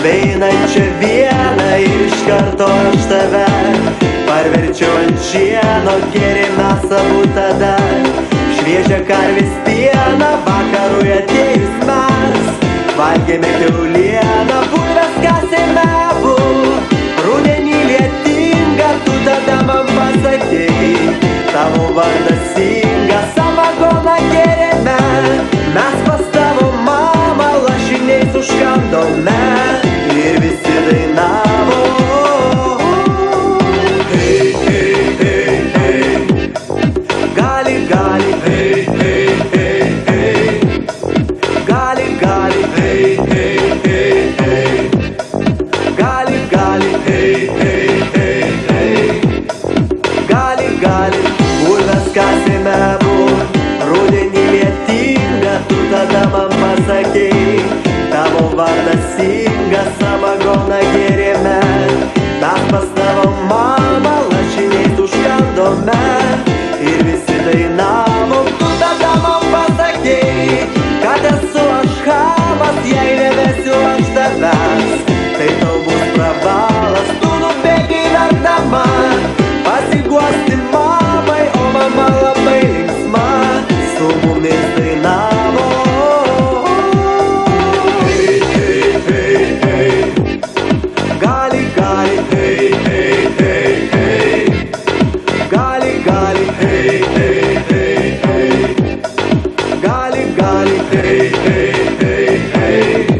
beeinančią vieną ir iš karto aš tave parverčiau ant šieno, gėrėme abu tada šviežią karvės pieną. Vakarui atėjus mes valgėme kiaulieną, bulves kasėme abu. Rudenį lietinga, tu tada man pasakei, tavo vardas Inga. Samagoną gėrėme mes pas tavo mamą, lašiniais užkandome ir visi dainavo. Hei, hei, hei, hei, gali, gali, hei, hei, hei, hei, gali, gali, hei, hei, hei, hei, gali, gali, hei, hei, hei, hei, gali, gali. Bulves kasėme abu, rudenį lietinga, tu tada man pasakei, tavo vardas Inga. Samagoną gėrėme mes pas tavo mamą, lašiniais užkandome ir visi dainavo. Tu tada man pasakei, kad esu aš chamas, jei nevesiu aš tavęs, tai tau bus pravalas. Tu nubėgai verkdama pasiguosti mamai, o mama labai linksma su mumis dainavo. Hei, hei, hei, hei, gali, gali, hei, hei, hei, hei, gali, gali, hei, hei, hei, hei, gali, gali, hei, hei, hei, hei.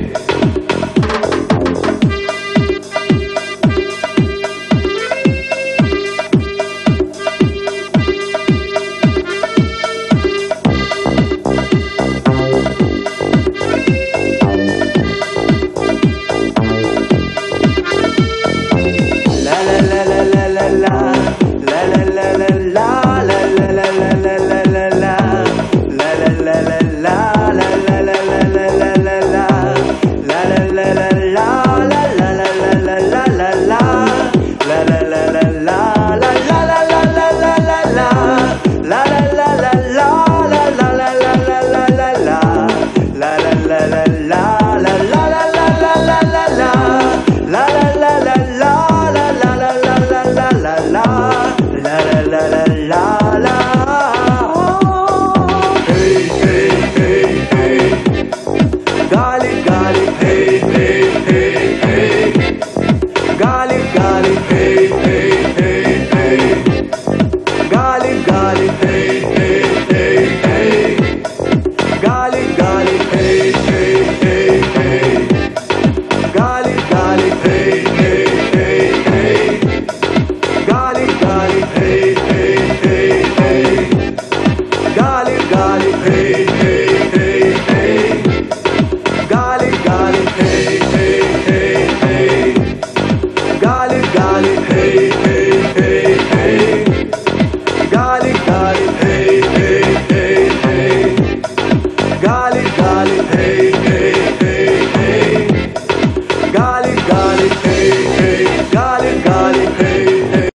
Gali,